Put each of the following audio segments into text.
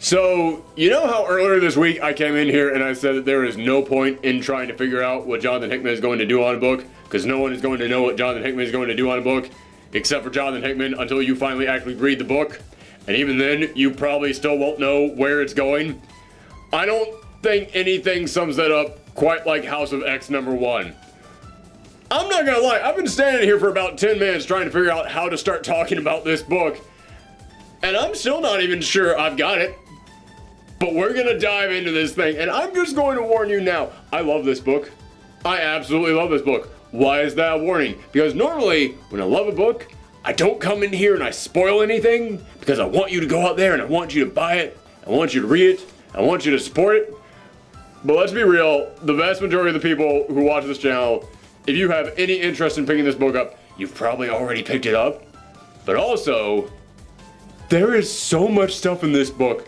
So, you know how earlier this week I came in here and I said that there is no point in trying to figure out what Jonathan Hickman is going to do on a book, because no one is going to know what Jonathan Hickman is going to do on a book, except for Jonathan Hickman, until you finally actually read the book. And even then, you probably still won't know where it's going. I don't think anything sums that up quite like House of X #1. I'm not gonna lie, I've been standing here for about 10 minutes trying to figure out how to start talking about this book, and I'm still not even sure I've got it. But we're gonna dive into this thing, and I'm just going to warn you now, I love this book. I absolutely love this book. Why is that a warning? Because normally, when I love a book, I don't come in here and I spoil anything, because I want you to go out there and I want you to buy it, I want you to read it, I want you to support it. But let's be real, the vast majority of the people who watch this channel, if you have any interest in picking this book up, you've probably already picked it up. But also, there is so much stuff in this book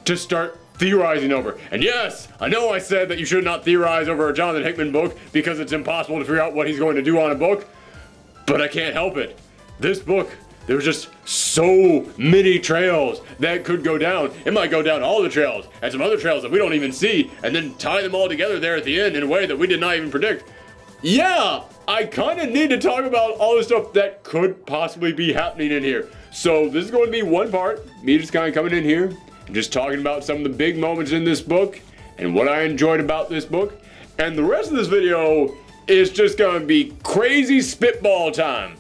to start theorizing over. And yes, I know I said that you should not theorize over a Jonathan Hickman book because it's impossible to figure out what he's going to do on a book, but I can't help it. This book, there's just so many trails that could go down. It might go down all the trails and some other trails that we don't even see, and then tie them all together there at the end in a way that we did not even predict. Yeah, I kind of need to talk about all the stuff that could possibly be happening in here. So this is going to be one part, me just kind of coming in here and just talking about some of the big moments in this book and what I enjoyed about this book. And the rest of this video is just going to be crazy spitball time.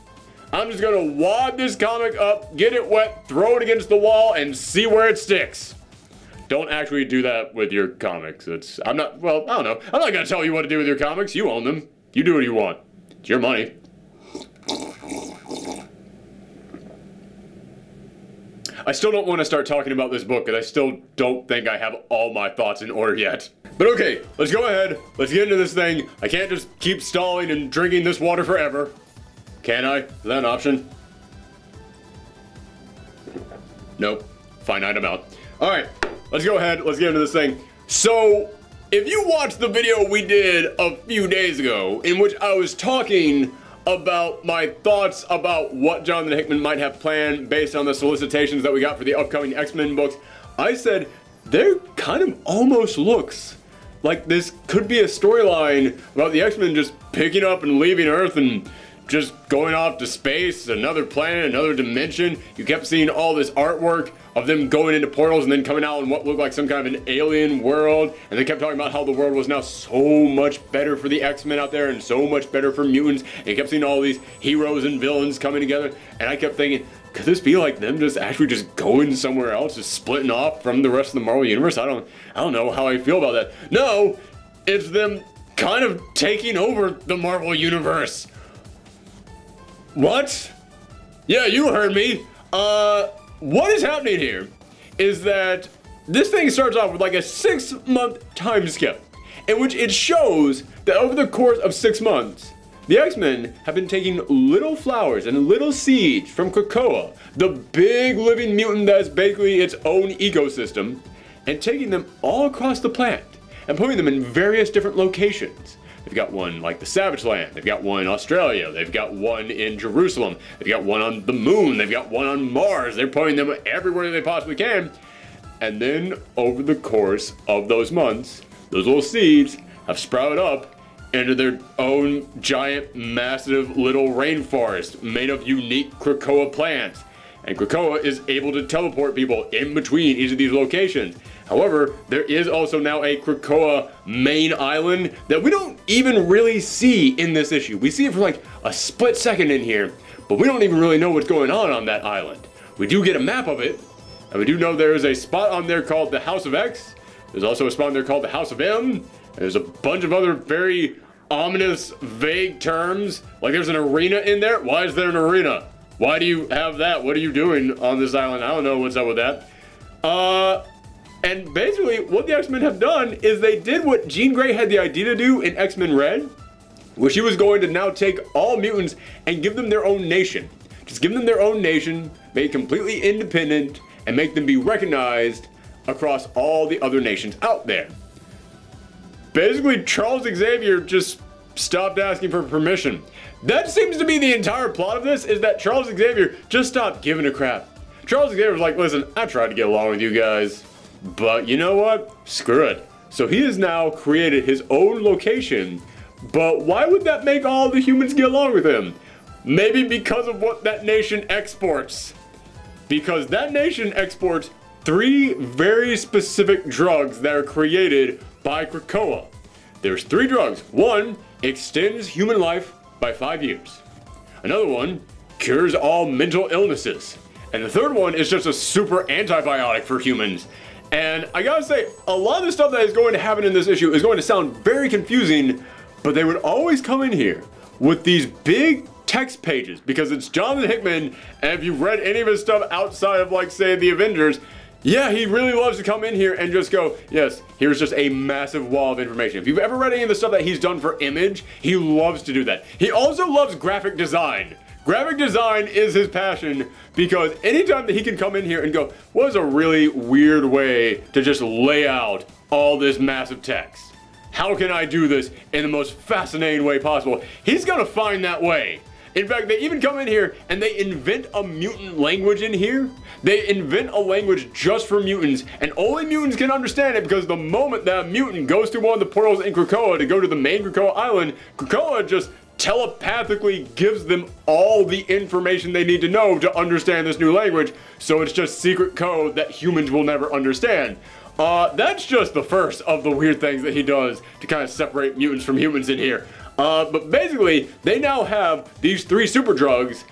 I'm just going to wad this comic up, get it wet, throw it against the wall, and see where it sticks. Don't actually do that with your comics. I'm not going to tell you what to do with your comics. You own them. You do what you want. It's your money. I still don't want to start talking about this book because I still don't think I have all my thoughts in order yet. But okay, let's go ahead. Let's get into this thing. I can't just keep stalling and drinking this water forever. Can I? Is that an option? Nope. Finite amount. Alright, let's go ahead. Let's get into this thing. So, if you watched the video we did a few days ago, in which I was talking about my thoughts about what Jonathan Hickman might have planned based on the solicitations that we got for the upcoming X-Men books, I said there kind of almost looks like this could be a storyline about the X-Men just picking up and leaving Earth and just going off to space, another planet, another dimension. You kept seeing all this artwork of them going into portals and then coming out in what looked like some kind of an alien world. And they kept talking about how the world was now so much better for the X-Men out there and so much better for mutants. And you kept seeing all these heroes and villains coming together. And I kept thinking, could this be like them just actually just going somewhere else, just splitting off from the rest of the Marvel Universe? I don't know how I feel about that. No, it's them kind of taking over the Marvel Universe. What? Yeah, you heard me. What is happening here is that this thing starts off with like a 6-month time skip, in which it shows that over the course of 6 months, the X-Men have been taking little flowers and little seeds from Krakoa, the big living mutant that is basically its own ecosystem, and taking them all across the planet and putting them in various different locations. They've got one like the Savage Land, they've got one in Australia, they've got one in Jerusalem, they've got one on the moon, they've got one on Mars. They're putting them everywhere they possibly can. And then over the course of those months, those little seeds have sprouted up into their own giant, massive little rainforest made of unique Krakoa plants. And Krakoa is able to teleport people in between each of these locations. However, there is also now a Krakoa main island that we don't even really see in this issue. We see it for like a split second in here, but we don't even really know what's going on that island. We do get a map of it, and we do know there is a spot on there called the House of X. There's also a spot on there called the House of M. And there's a bunch of other very ominous, vague terms. Like there's an arena in there. Why is there an arena? Why do you have that? What are you doing on this island? I don't know what's up with that. And basically, what the X-Men have done is they did what Jean Grey had the idea to do in X-Men Red, where she was going to now take all mutants and give them their own nation. Just give them their own nation, make it completely independent, and make them be recognized across all the other nations out there. Basically, Charles Xavier just stopped asking for permission. That seems to be the entire plot of this, is that Charles Xavier just stopped giving a crap. Charles Xavier was like, listen, I tried to get along with you guys. But you know what? Screw it. So he has now created his own location, but why would that make all the humans get along with him? Maybe because of what that nation exports. Because that nation exports 3 very specific drugs that are created by Krakoa. There's 3 drugs. One extends human life by 5 years. Another one cures all mental illnesses. And the third one is just a super antibiotic for humans. And I gotta say, a lot of the stuff that is going to happen in this issue is going to sound very confusing, but they would always come in here with these big text pages because it's Jonathan Hickman, and if you've read any of his stuff outside of, like, say, the Avengers, yeah, he really loves to come in here and just go, yes, here's just a massive wall of information. If you've ever read any of the stuff that he's done for Image, he loves to do that. He also loves graphic design. Graphic design is his passion because anytime that he can come in here and go, what is a really weird way to just lay out all this massive text? How can I do this in the most fascinating way possible? He's gonna find that way. In fact, they even come in here and they invent a mutant language in here. They invent a language just for mutants, and only mutants can understand it because the moment that a mutant goes through one of the portals in Krakoa to go to the main Krakoa island, Krakoa just telepathically gives them all the information they need to know to understand this new language, so it's just secret code that humans will never understand. That's just the first of the weird things that he does to kind of separate mutants from humans in here. But basically, they now have these 3 super drugs,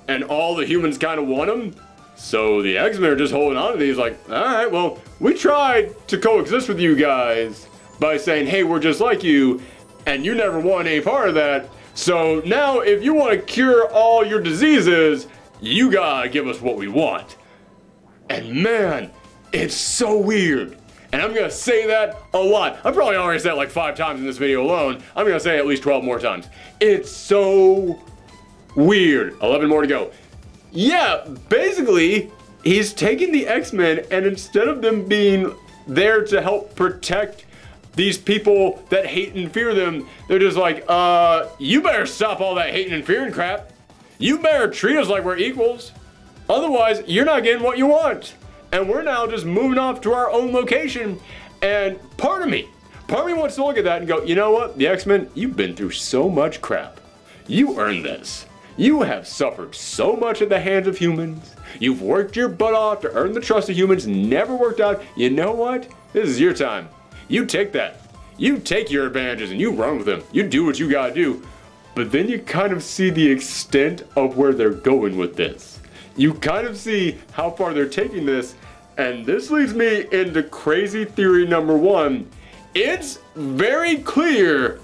and all the humans kind of want them. So the X-Men are just holding on to these like, alright, well, we tried to coexist with you guys by saying, hey, we're just like you, and you never want any part of that. So now if you want to cure all your diseases, you gotta give us what we want. And man, it's so weird. And I'm gonna say that a lot. I've probably already said it like 5 times in this video alone. I'm gonna say it at least 12 more times. It's so weird. 11 more to go. Yeah, basically, he's taking the X-Men, and instead of them being there to help protect these people that hate and fear them, they're just like, you better stop all that hating and fearing crap. You better treat us like we're equals. Otherwise, you're not getting what you want. And we're now just moving off to our own location. And part of me wants to look at that and go, you know what, the X-Men, you've been through so much crap. You earned this. You have suffered so much at the hands of humans. You've worked your butt off to earn the trust of humans, never worked out. You know what? This is your time. You take that. You take your advantages and you run with them. You do what you gotta do. But then you kind of see the extent of where they're going with this. You kind of see how far they're taking this, and this leads me into crazy theory number 1. It's very clear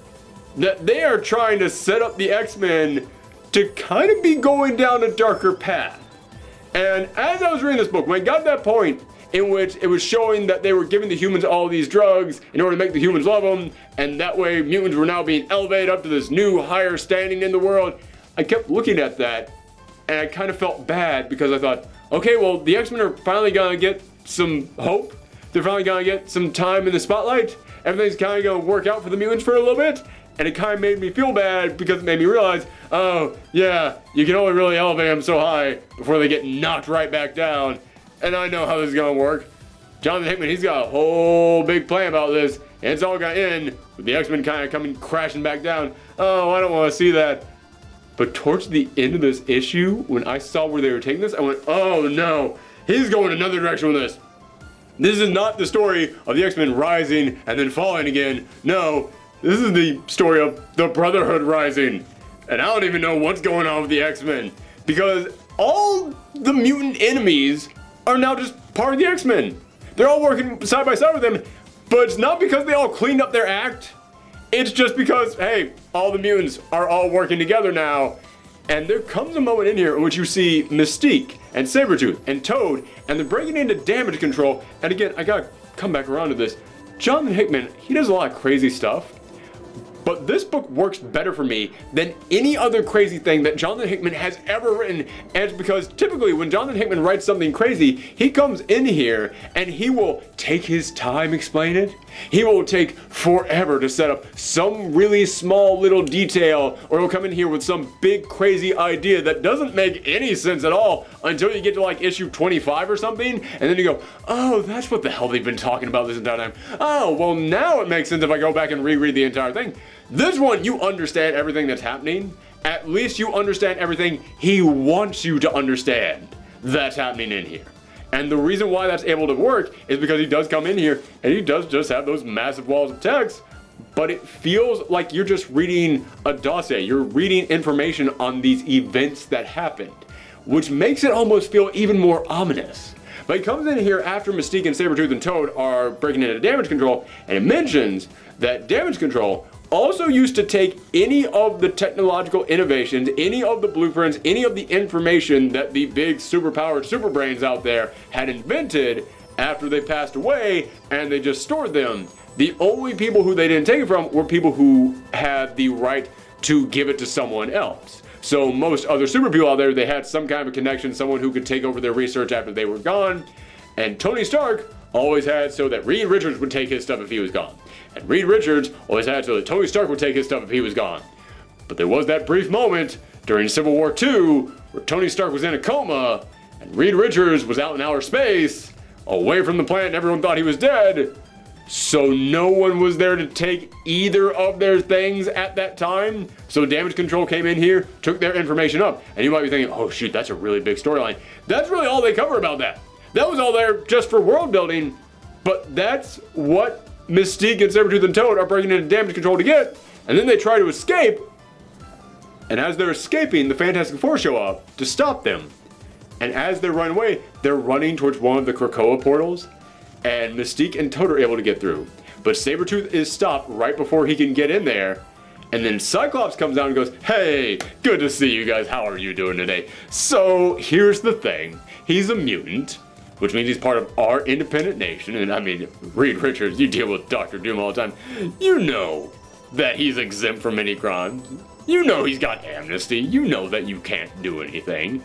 that they are trying to set up the X-Men to kind of be going down a darker path. And as I was reading this book, when I got to that point in which it was showing that they were giving the humans all these drugs in order to make the humans love them, and that way mutants were now being elevated up to this new higher standing in the world, I kept looking at that, and I kind of felt bad because I thought, okay, well, the X-Men are finally gonna get some hope. They're finally gonna get some time in the spotlight. Everything's kind of gonna work out for the mutants for a little bit. And it kind of made me feel bad because it made me realize, oh, yeah, you can only really elevate them so high before they get knocked right back down. And I know how this is gonna work. Jonathan Hickman, he's got a whole big plan about this, and it's all gonna end with the X-Men kind of coming crashing back down. Oh, I don't want to see that. But towards the end of this issue, when I saw where they were taking this, I went, oh no, he's going another direction with this. This is not the story of the X-Men rising and then falling again. No, this is the story of the Brotherhood rising. And I don't even know what's going on with the X-Men, because all the mutant enemies are now just part of the X-Men. They're all working side by side with them, but it's not because they all cleaned up their act. It's just because, hey, all the mutants are all working together now. And there comes a moment in here in which you see Mystique and Sabretooth and Toad, and they're breaking into damage control. And again, I gotta come back around to this. Jonathan Hickman, he does a lot of crazy stuff, But this book works better for me than any other crazy thing that Jonathan Hickman has ever written. And it's because typically when Jonathan Hickman writes something crazy, he comes in here and he will take his time explain it. He will take forever to set up some really small little detail, or he'll come in here with some big crazy idea that doesn't make any sense at all until you get to like issue 25 or something, and then you go, oh, that's what the hell they've been talking about this entire time. Oh, well now it makes sense if I go back and reread the entire thing. This one, you understand everything that's happening. At least you understand everything he wants you to understand that's happening in here. And the reason why that's able to work is because he does come in here and he does just have those massive walls of text, but it feels like you're just reading a dossier. You're reading information on these events that happened, which makes it almost feel even more ominous. But he comes in here after Mystique and Sabretooth and Toad are breaking into damage control, and it mentions that damage control also used to take any of the technological innovations, any of the blueprints, any of the information that the big superpowered super brains out there had invented after they passed away, and they just stored them. The only people who they didn't take it from were people who had the right to give it to someone else. So most other super people out there, they had some kind of a connection, someone who could take over their research after they were gone. And Tony Stark always had so that Reed Richards would take his stuff if he was gone. And Reed Richards always had so that Tony Stark would take his stuff if he was gone. But there was that brief moment during Civil War II where Tony Stark was in a coma and Reed Richards was out in outer space, away from the planet, and everyone thought he was dead. So no one was there to take either of their things at that time. So damage control came in here, took their information up. And you might be thinking, oh shoot, that's a really big storyline. That's really all they cover about that. That was all there just for world building. But that's what Mystique and Sabretooth and Toad are breaking into damage control to get. And then they try to escape. And as they're escaping, the Fantastic Four show up to stop them. And as they run away, they're running towards one of the Krakoa portals. And Mystique and Toad are able to get through. But Sabretooth is stopped right before he can get in there. And then Cyclops comes out and goes, hey, good to see you guys. How are you doing today? So here's the thing. He's a mutant, which means he's part of our independent nation. And I mean, Reed Richards, you deal with Dr. Doom all the time. You know that he's exempt from any crimes. You know he's got amnesty. You know that you can't do anything.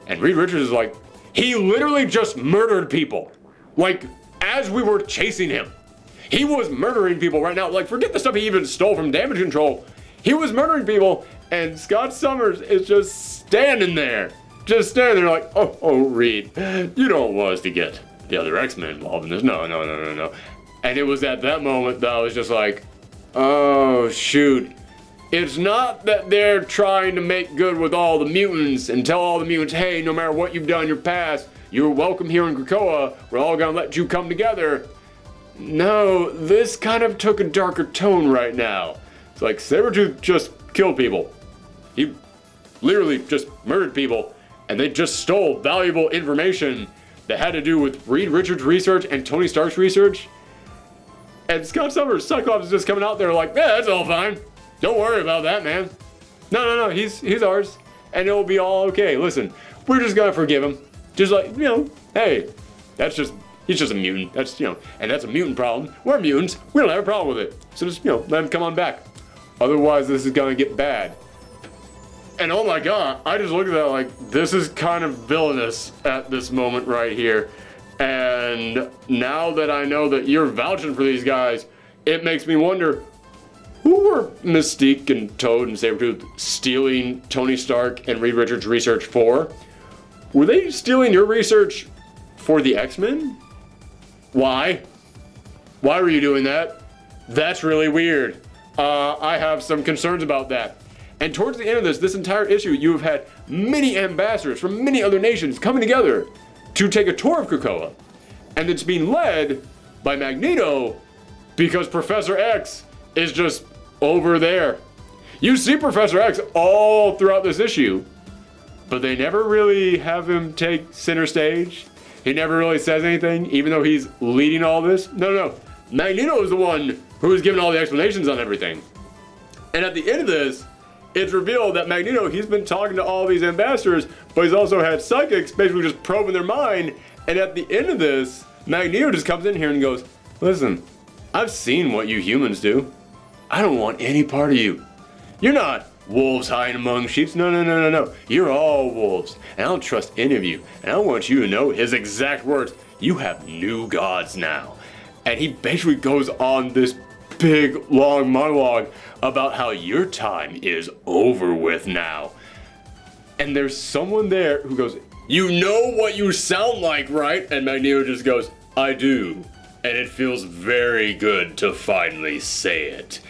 And Reed Richards is like, he literally just murdered people. Like, as we were chasing him. He was murdering people right now. Like, forget the stuff he even stole from damage control. He was murdering people, and Scott Summers is just standing there. Just standing there like, oh, Reed, you don't want us to get the other X-Men involved in this. No. And it was at that moment that I was just like, oh, shoot. It's not that they're trying to make good with all the mutants and tell all the mutants, hey, no matter what you've done in your past, you're welcome here in Krakoa. We're all gonna let you come together. No, this kind of took a darker tone right now. It's like Sabretooth just killed people. He literally just murdered people, and they just stole valuable information that had to do with Reed Richards' research and Tony Stark's research. And Scott Summers, Cyclops is just coming out there like, yeah, that's all fine. Don't worry about that, man. No, he's ours, and it'll be all okay. Listen, we're just gonna forgive him. Just like, you know, hey, he's just a mutant. That's, you know, and that's a mutant problem. We're mutants. We don't have a problem with it. So just, you know, let him come on back. Otherwise, this is gonna get bad. And oh my God, I just looked at that like, this is kind of villainous at this moment right here. And now that I know that you're vouching for these guys, it makes me wonder, who were Mystique and Toad and Sabretooth stealing Tony Stark and Reed Richards' research for? Were they stealing your research for the X-Men? Why? Why were you doing that? That's really weird. I have some concerns about that. And towards the end of this entire issue, you have had many ambassadors from many other nations coming together to take a tour of Krakoa. And it's being led by Magneto because Professor X is just over there. You see Professor X all throughout this issue. But they never really have him take center stage. He never really says anything, even though he's leading all this. No. Magneto is the one who is giving all the explanations on everything. And at the end of this, it's revealed that Magneto, he's been talking to all these ambassadors, but he's also had psychics basically just probing their mind. And at the end of this, Magneto just comes in here and goes, listen, I've seen what you humans do. I don't want any part of you. You're not wolves hiding among sheep. No, no, no, no, no. You're all wolves. And I don't trust any of you. And I want you to know his exact words. You have new gods now. And he basically goes on this big, long monologue about how your time is over with now. And there's someone there who goes, you know what you sound like, right? And Magneto just goes, I do. And it feels very good to finally say it.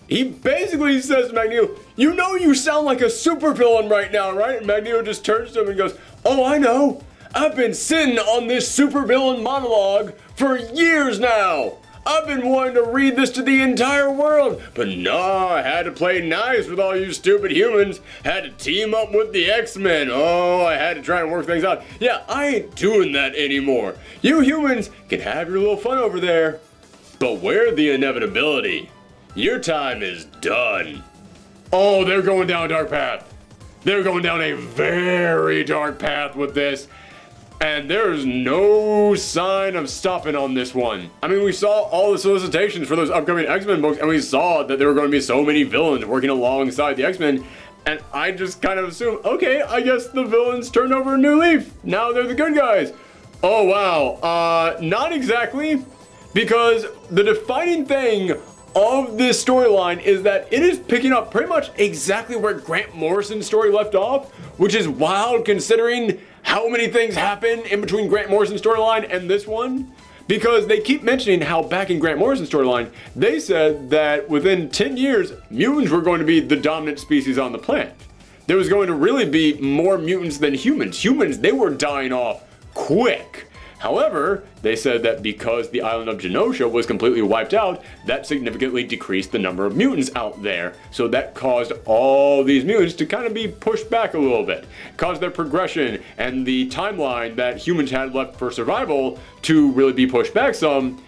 He basically says to Magneto, you know you sound like a supervillain right now, right? And Magneto just turns to him and goes, oh, I know. I've been sitting on this supervillain monologue for years now. I've been wanting to read this to the entire world, but no, I had to play nice with all you stupid humans. Had to team up with the X-Men. Oh, I had to try and work things out. Yeah, I ain't doing that anymore. You humans can have your little fun over there, but where's the inevitability? Your time is done. Oh, they're going down a dark path. They're going down a very dark path with this. And there's no sign of stopping on this one. I mean, we saw all the solicitations for those upcoming X-Men books, and we saw that there were going to be so many villains working alongside the X-Men. And I just kind of assumed, okay, I guess the villains turned over a new leaf. Now they're the good guys. Oh, wow. Not exactly. Because the defining thing of this storyline is that it is picking up pretty much exactly where Grant Morrison's story left off, which is wild considering how many things happen in between Grant Morrison's storyline and this one. Because they keep mentioning how back in Grant Morrison's storyline, they said that within 10 years, mutants were going to be the dominant species on the planet. There was going to really be more mutants than humans. Humans, they were dying off quick. However, they said that because the island of Genosha was completely wiped out, that significantly decreased the number of mutants out there. So that caused all these mutants to kind of be pushed back a little bit. Caused their progression and the timeline that humans had left for survival to really be pushed back some.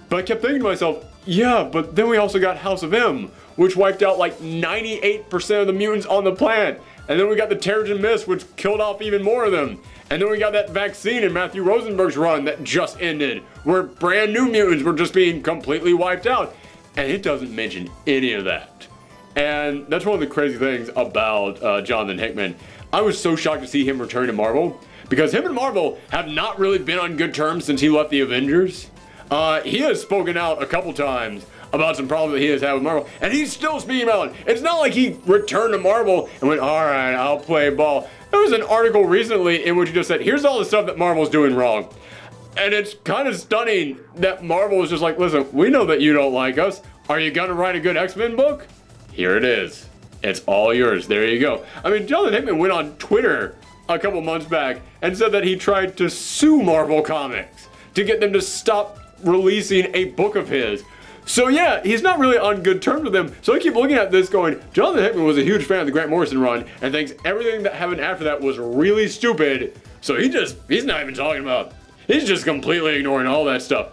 But I kept thinking to myself, yeah, but then we also got House of M, which wiped out like 98% of the mutants on the planet. And then we got the Terrigen Mist, which killed off even more of them. And then we got that vaccine in Matthew Rosenberg's run that just ended, where brand new mutants were just being completely wiped out. And it doesn't mention any of that. And that's one of the crazy things about Jonathan Hickman. I was so shocked to see him return to Marvel, because him and Marvel have not really been on good terms since he left the Avengers. He has spoken out a couple times about some problems that he has had with Marvel, and he's still speaking about it. It's not like he returned to Marvel and went, all right, I'll play ball. There was an article recently in which he just said, here's all the stuff that Marvel's doing wrong. And it's kind of stunning that Marvel is just like, listen, we know that you don't like us. Are you gonna write a good X-Men book? Here it is. It's all yours. There you go. I mean, Jonathan Hickman went on Twitter a couple months back and said that he tried to sue Marvel Comics to get them to stop releasing a book of his. So yeah, he's not really on good terms with them. So I keep looking at this going, Jonathan Hickman was a huge fan of the Grant Morrison run and thinks everything that happened after that was really stupid. So he's not even talking about, he's just completely ignoring all that stuff.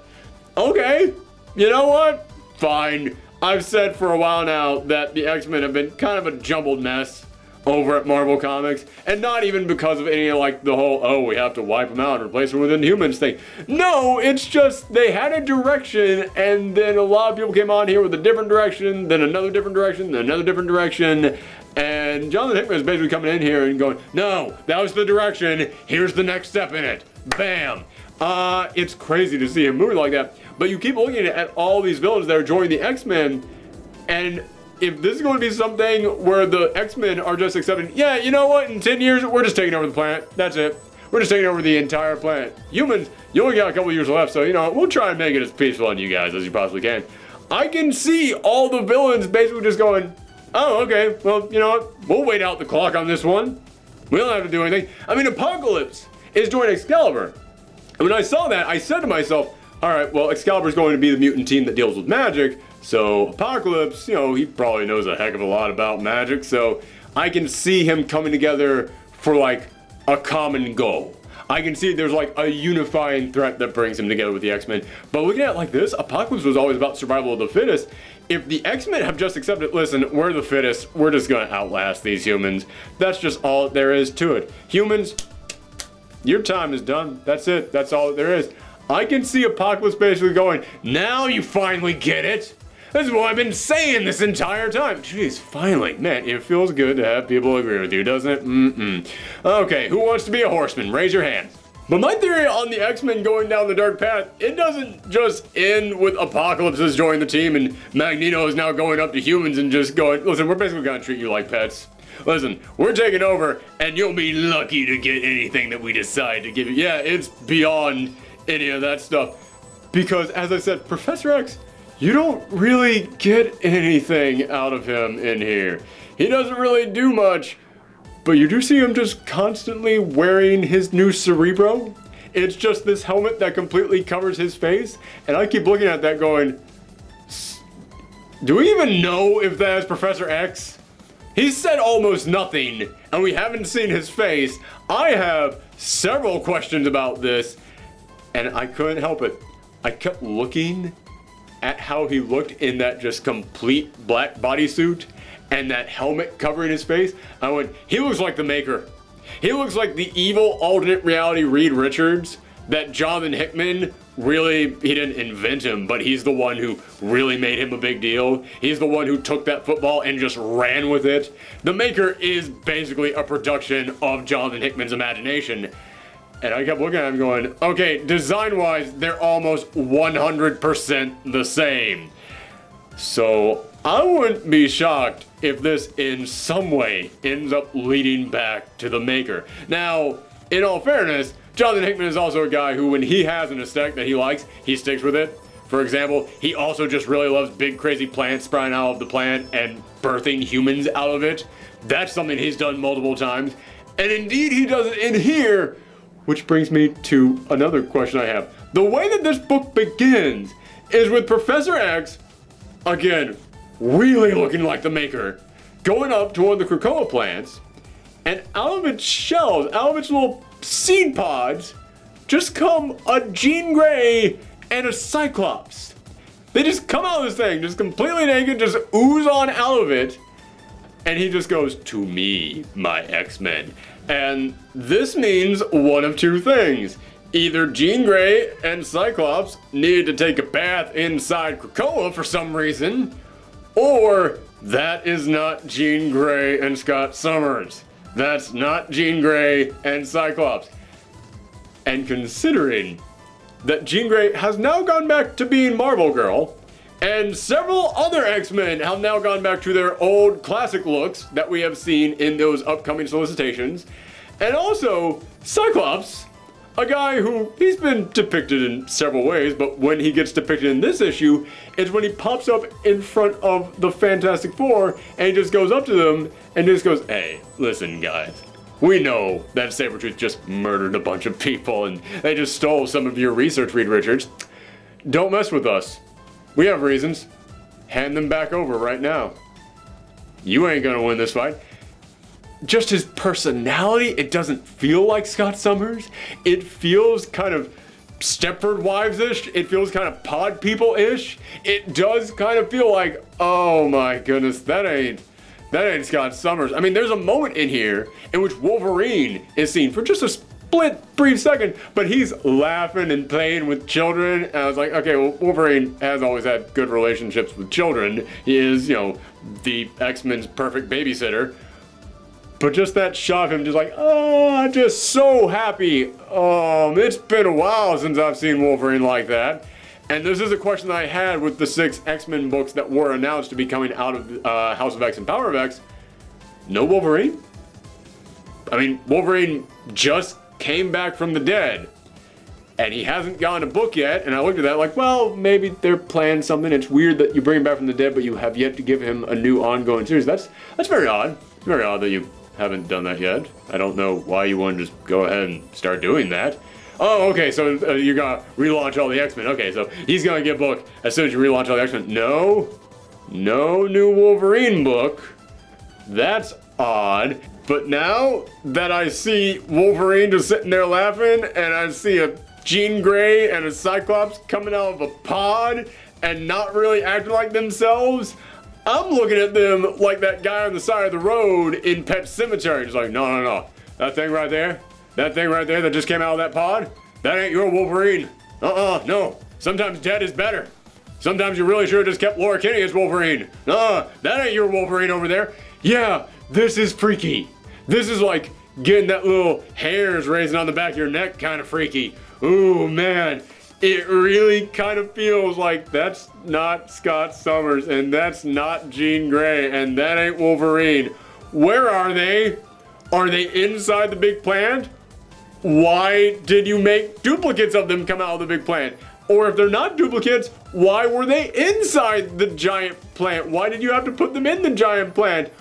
Okay, you know what? Fine. I've said for a while now that the X-Men have been kind of a jumbled mess over at Marvel Comics, and not even because of any like the whole, oh, we have to wipe them out and replace them with Inhumans thing. No, it's just they had a direction, and then a lot of people came on here with a different direction, then another different direction, then another different direction, and Jonathan Hickman is basically coming in here and going, no, that was the direction, here's the next step in it. Bam. It's crazy to see him moving like that, but you keep looking at all these villains that are joining the X-Men, and if this is going to be something where the X-Men are just accepting, yeah, you know what, in 10 years, we're just taking over the planet. That's it. We're just taking over the entire planet. Humans, you only got a couple years left, so, you know, we'll try and make it as peaceful on you guys as you possibly can. I can see all the villains basically just going, oh, okay, well, you know what, we'll wait out the clock on this one. We don't have to do anything. I mean, Apocalypse is joining Excalibur. And when I saw that, I said to myself, all right, well, Excalibur's going to be the mutant team that deals with magic. So Apocalypse, you know, he probably knows a heck of a lot about magic, so I can see him coming together for like a common goal. I can see there's like a unifying threat that brings him together with the X-Men. But looking at it like this, Apocalypse was always about survival of the fittest. If the X-Men have just accepted, listen, we're the fittest, we're just gonna outlast these humans. That's just all there is to it. Humans, your time is done. That's it, that's all there is. I can see Apocalypse basically going, now you finally get it. This is what I've been saying this entire time. Jeez, finally. Man, it feels good to have people agree with you, doesn't it? Okay, who wants to be a horseman? Raise your hand. But my theory on the X-Men going down the dark path, it doesn't just end with Apocalypse has joined the team and Magneto is now going up to humans and just going, listen, we're basically gonna treat you like pets. Listen, we're taking over and you'll be lucky to get anything that we decide to give you. Yeah, it's beyond any of that stuff. Because as I said, Professor X, you don't really get anything out of him in here. He doesn't really do much. But you do see him just constantly wearing his new Cerebro. It's just this helmet that completely covers his face. And I keep looking at that going, do we even know if that is Professor X? He's said almost nothing, and we haven't seen his face. I have several questions about this, and I couldn't help it. I kept looking at how he looked in that just complete black bodysuit and that helmet covering his face. I went, he looks like the Maker. He looks like the evil alternate reality Reed Richards that Jonathan Hickman really, he didn't invent him, but he's the one who really made him a big deal. He's the one who took that football and just ran with it. The Maker is basically a production of Jonathan Hickman's imagination. And I kept looking at him going, okay, design-wise, they're almost 100% the same. So I wouldn't be shocked if this in some way ends up leading back to the Maker. Now, in all fairness, Jonathan Hickman is also a guy who, when he has an aesthetic that he likes, he sticks with it. For example, he also just really loves big crazy plants sprouting out of the plant and birthing humans out of it. That's something he's done multiple times. And indeed he does it in here, which brings me to another question I have. The way that this book begins is with Professor X, again, really looking like the Maker, going up to one of the Krakoa plants, and out of its shells, out of its little seed pods, just come a Jean Grey and a Cyclops. They just come out of this thing, just completely naked, just ooze on out of it, and he just goes, to me, my X-Men. And this means one of two things. Either Jean Grey and Cyclops needed to take a bath inside Krakoa for some reason, or that is not Jean Grey and Scott Summers. That's not Jean Grey and Cyclops. And considering that Jean Grey has now gone back to being Marvel Girl, and several other X-Men have now gone back to their old classic looks that we have seen in those upcoming solicitations, and also Cyclops, a guy who, he's been depicted in several ways, but when he gets depicted in this issue, is when he pops up in front of the Fantastic Four, and he just goes up to them, and just goes, hey, listen guys, we know that Sabretooth just murdered a bunch of people, and they just stole some of your research, Reed Richards. Don't mess with us. We have reasons. Hand them back over right now. You ain't gonna win this fight. Just his personality, it doesn't feel like Scott Summers. It feels kind of Stepford Wives-ish. It feels kind of Pod People-ish. It does kind of feel like, oh my goodness, that ain't Scott Summers. I mean, there's a moment in here in which Wolverine is seen for just a split, brief second, but he's laughing and playing with children. And I was like, okay, well, Wolverine has always had good relationships with children. He is, you know, the X-Men's perfect babysitter. But just that shot of him just like, oh, I'm just so happy. It's been a while since I've seen Wolverine like that. And this is a question that I had with the 6 X-Men books that were announced to be coming out of House of X and Power of X. No Wolverine? I mean, Wolverine just came back from the dead. And he hasn't gotten a book yet. And I looked at that like, well, maybe they're planning something. It's weird that you bring him back from the dead, but you have yet to give him a new ongoing series. That's very odd. It's very odd that you haven't done that yet. I don't know why you wouldn't just go ahead and start doing that. Oh, okay, so you're gonna relaunch all the X-Men. Okay, so he's gonna get a book as soon as you relaunch all the X-Men. No new Wolverine book. That's odd. But now that I see Wolverine just sitting there laughing, and I see a Jean Grey and a Cyclops coming out of a pod and not really acting like themselves, I'm looking at them like that guy on the side of the road in Pet Sematary. Just like, no. That thing right there that just came out of that pod, that ain't your Wolverine. No. Sometimes dead is better. Sometimes you really should have just kept Laura Kinney as Wolverine. Nah, that ain't your Wolverine over there. Yeah, this is freaky. This is like getting that little hairs raising on the back of your neck kind of freaky. Ooh, man. It really kind of feels like that's not Scott Summers, and that's not Jean Grey, and that ain't Wolverine. Where are they? Are they inside the big plant? Why did you make duplicates of them come out of the big plant? Or if they're not duplicates, why were they inside the giant plant? Why did you have to put them in the giant plant?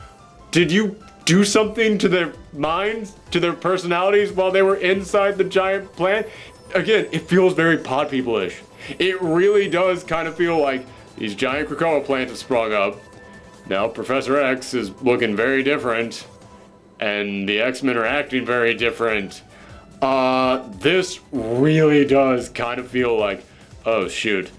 Did you do something to their minds, to their personalities while they were inside the giant plant? Again, it feels very Pod People-ish. It really does kind of feel like these giant Krakoa plants have sprung up. Now Professor X is looking very different, and the X-Men are acting very different. This really does kind of feel like, oh shoot,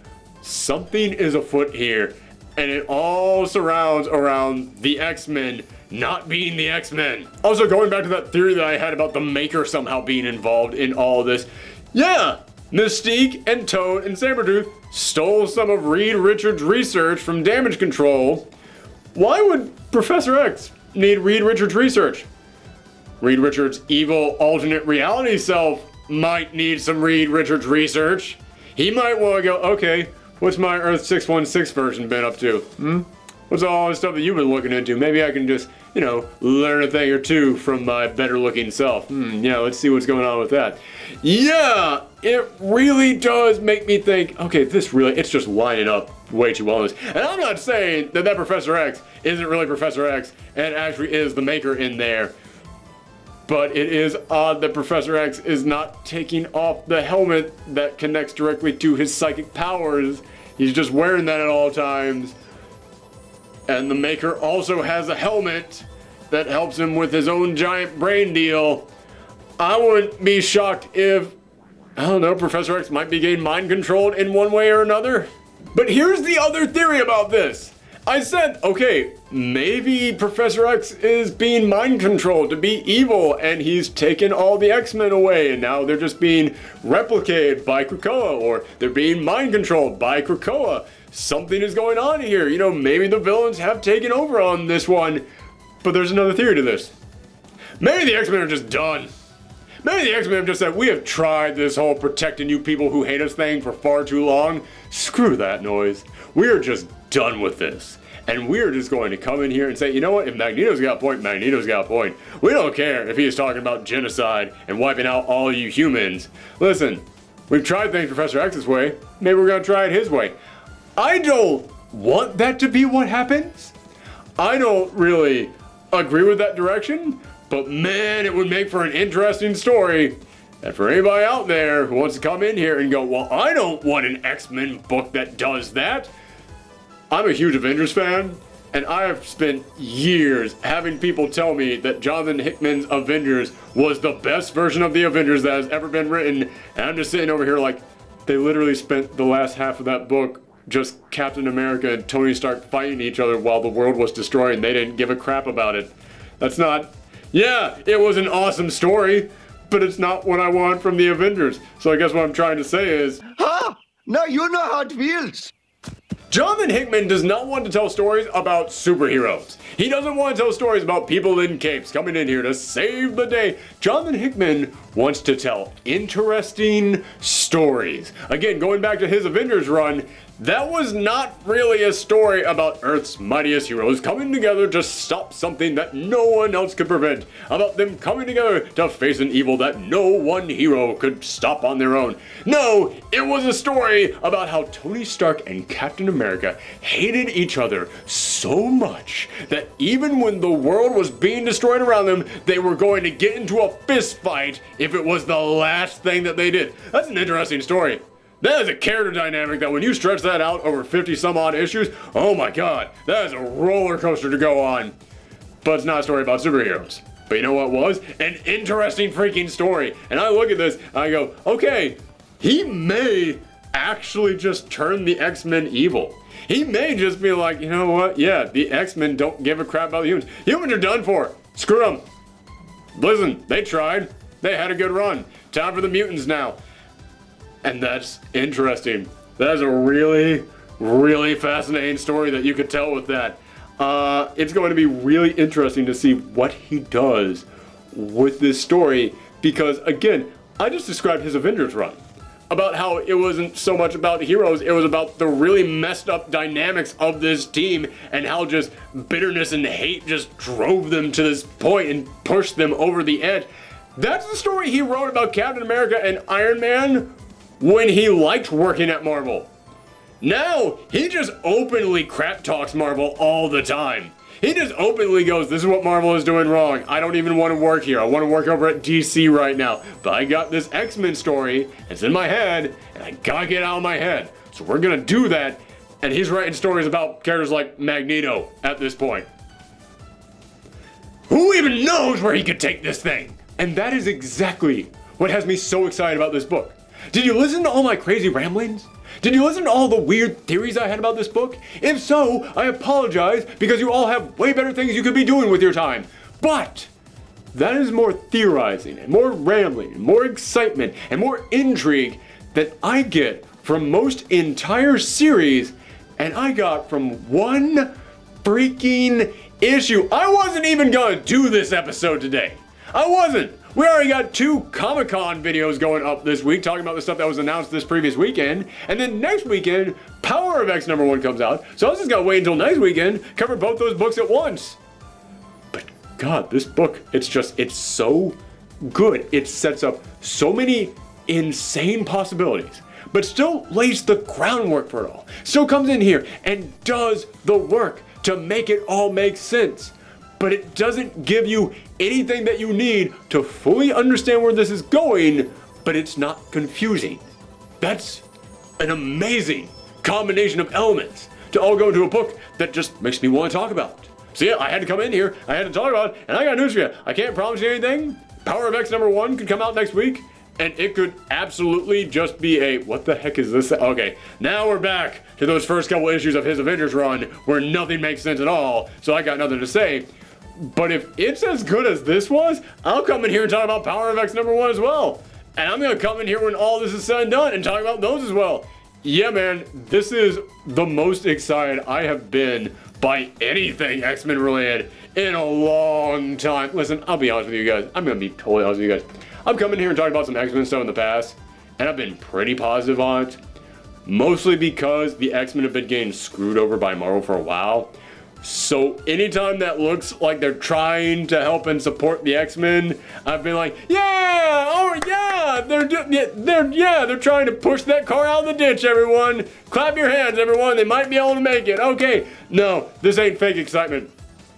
something is afoot here, and it all surrounds around the X-Men not being the X-Men. Also, going back to that theory that I had about the Maker somehow being involved in all of this, yeah, Mystique and Toad and Sabretooth stole some of Reed Richards' research from Damage Control. Why would Professor X need Reed Richards' research? Reed Richards' evil alternate reality self might need some Reed Richards research. He might want to go, okay, what's my Earth 616 version been up to? What's all this stuff that you've been looking into? Maybe I can just, you know, learn a thing or two from my better looking self. Yeah, let's see what's going on with that. Yeah, it really does make me think, okay, it's just lining up way too well. And I'm not saying that Professor X isn't really Professor X and actually is the Maker in there. But it is odd that Professor X is not taking off the helmet that connects directly to his psychic powers. He's just wearing that at all times. And the Maker also has a helmet that helps him with his own giant brain deal. I wouldn't be shocked if, I don't know, Professor X might be getting mind controlled in one way or another. But here's the other theory about this. I said, okay, maybe Professor X is being mind controlled to be evil, and he's taken all the X-Men away, and now they're just being replicated by Krakoa, or they're being mind controlled by Krakoa. Something is going on here. You know, maybe the villains have taken over on this one. But there's another theory to this. Maybe the X-Men are just done. Maybe the X-Men have just said, we have tried this whole protecting you people who hate us thing for far too long. Screw that noise. We are just done with this. And we're just going to come in here and say, you know what, if Magneto's got a point, Magneto's got a point. We don't care if he's talking about genocide and wiping out all you humans. Listen, we've tried things Professor X's way. Maybe we're going to try it his way. I don't want that to be what happens. I don't really agree with that direction, but man, it would make for an interesting story. And for anybody out there who wants to come in here and go, well, I don't want an X-Men book that does that. I'm a huge Avengers fan, and I have spent years having people tell me that Jonathan Hickman's Avengers was the best version of the Avengers that has ever been written. And I'm just sitting over here like, they literally spent the last half of that book just Captain America and Tony Stark fighting each other while the world was destroyed and they didn't give a crap about it. That's not... Yeah, it was an awesome story, but it's not what I want from the Avengers. So I guess what I'm trying to say is... Ah! Now you know how it feels! Jonathan Hickman does not want to tell stories about superheroes. He doesn't want to tell stories about people in capes coming in here to save the day. Jonathan Hickman wants to tell interesting stories. Again, going back to his Avengers run, that was not really a story about Earth's mightiest heroes coming together to stop something that no one else could prevent. About them coming together to face an evil that no one hero could stop on their own. No, it was a story about how Tony Stark and Captain America hated each other so much that even when the world was being destroyed around them, they were going to get into a fist fight if it was the last thing that they did. That's an interesting story. That is a character dynamic that when you stretch that out over 50 some odd issues, oh my god, that is a roller coaster to go on. But it's not a story about superheroes. But you know what was? An interesting freaking story. And I look at this and I go, okay, he may actually just turn the X-Men evil. He may just be like, you know what? Yeah, the X-Men don't give a crap about the humans. Humans are done for. Screw them. Listen, they tried. They had a good run. Time for the mutants now. And that's interesting. That is a really, really fascinating story that you could tell with that. It's going to be really interesting to see what he does with this story, because again, I just described his Avengers run about how it wasn't so much about heroes, it was about the really messed up dynamics of this team and how just bitterness and hate just drove them to this point and pushed them over the edge. That's the story he wrote about Captain America and Iron Man when he liked working at Marvel. Now, he just openly crap talks Marvel all the time. He just openly goes, this is what Marvel is doing wrong. I don't even want to work here. I want to work over at DC right now. But I got this X-Men story, it's in my head, and I gotta get it out of my head. So we're gonna do that. And he's writing stories about characters like Magneto at this point. Who even knows where he could take this thing? And that is exactly what has me so excited about this book. Did you listen to all my crazy ramblings? Did you listen to all the weird theories I had about this book? If so, I apologize, because you all have way better things you could be doing with your time. But that is more theorizing and more rambling and more excitement and more intrigue than I get from most entire series, and I got from one freaking issue. I wasn't even gonna do this episode today. I wasn't. We already got 2 Comic-Con videos going up this week talking about the stuff that was announced this previous weekend. And then next weekend, Power of X #1 comes out. So I was just gonna wait until next weekend, cover both those books at once. But God, this book, it's so good. It sets up so many insane possibilities, but still lays the groundwork for it all. Still comes in here and does the work to make it all make sense. But it doesn't give you anything that you need to fully understand where this is going, but it's not confusing. That's an amazing combination of elements to all go into a book that just makes me want to talk about it. So yeah, I had to come in here, I had to talk about it, and I got news for you. I can't promise you anything. Power of X #1 could come out next week, and it could absolutely just be a, what the heck is this? Okay, now we're back to those first couple issues of his Avengers run where nothing makes sense at all, so I got nothing to say. But if it's as good as this was, I'll come in here and talk about Power of X #1 as well. And I'm gonna come in here when all this is said and done and talk about those as well. Yeah, man, this is the most excited I have been by anything X-Men related in a long time. Listen, I'll be honest with you guys. I'm gonna be totally honest with you guys. I've come in here and talked about some X-Men stuff in the past, and I've been pretty positive on it. Mostly because the X-Men have been getting screwed over by Marvel for a while. So anytime that looks like they're trying to help and support the X-Men, I've been like, yeah, oh yeah, they're trying to push that car out of the ditch, everyone. Clap your hands, everyone. They might be able to make it. Okay, no, this ain't fake excitement.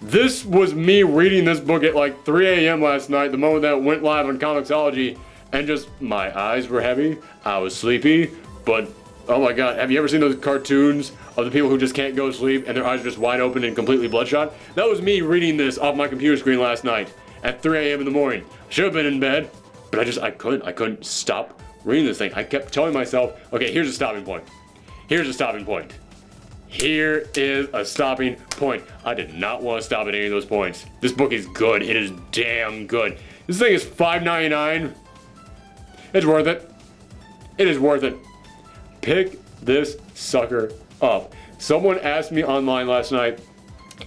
This was me reading this book at like 3 a.m. last night, the moment that it went live on Comixology, and just my eyes were heavy. I was sleepy, but oh my God, have you ever seen those cartoons of the people who just can't go to sleep and their eyes are just wide open and completely bloodshot? That was me reading this off my computer screen last night at 3 a.m. in the morning. Should have been in bed, but I couldn't stop reading this thing. I kept telling myself, okay, here's a stopping point. Here's a stopping point. Here is a stopping point. I did not want to stop at any of those points. This book is good. It is damn good. This thing is $5.99. It's worth it. It is worth it. Pick this sucker up. Someone asked me online last night,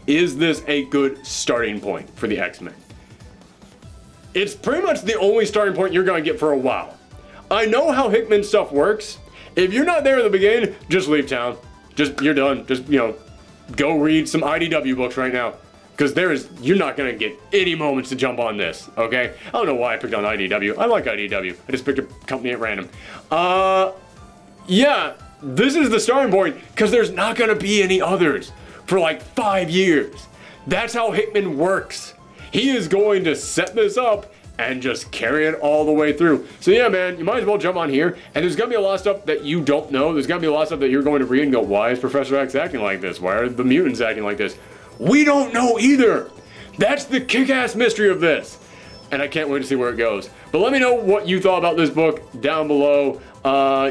is this a good starting point for the X-Men? It's pretty much the only starting point you're going to get for a while. I know how Hickman stuff works. If you're not there at the beginning, just leave town. You're done. Just, go read some IDW books right now. Because you're not going to get any moments to jump on this, okay? I don't know why I picked on IDW. I like IDW. I just picked a company at random. Yeah, this is the starting point because there's not going to be any others for like 5 years. That's how Hickman works. He is going to set this up and just carry it all the way through. So yeah, man, you might as well jump on here. And there's going to be a lot of stuff that you don't know. There's going to be a lot of stuff that you're going to read and go, why is Professor X acting like this? Why are the mutants acting like this? We don't know either. That's the kick-ass mystery of this. And I can't wait to see where it goes. But let me know what you thought about this book down below.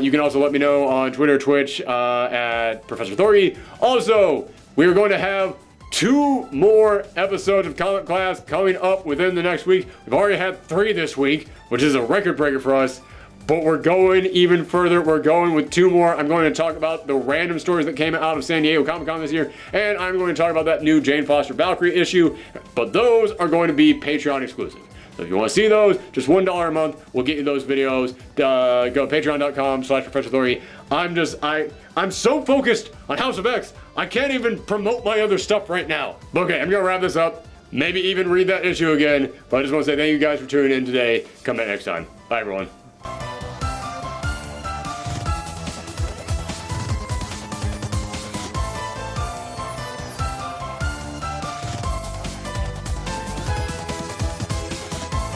You can also let me know on Twitter, Twitch, at Professor Thorgy. Also, we are going to have 2 more episodes of Comic Class coming up within the next week. We've already had 3 this week, which is a record breaker for us. But we're going even further. We're going with 2 more. I'm going to talk about the random stories that came out of San Diego Comic-Con this year, and I'm going to talk about that new Jane Foster Valkyrie issue, but those are going to be Patreon exclusive. So if you want to see those, just $1 a month, we'll get you those videos. Go to patreon.com/ProfessorAuthority. I'm so focused on House of X, I can't even promote my other stuff right now. But okay, I'm going to wrap this up. Maybe even read that issue again, but I just want to say thank you guys for tuning in today. Come back next time. Bye, everyone.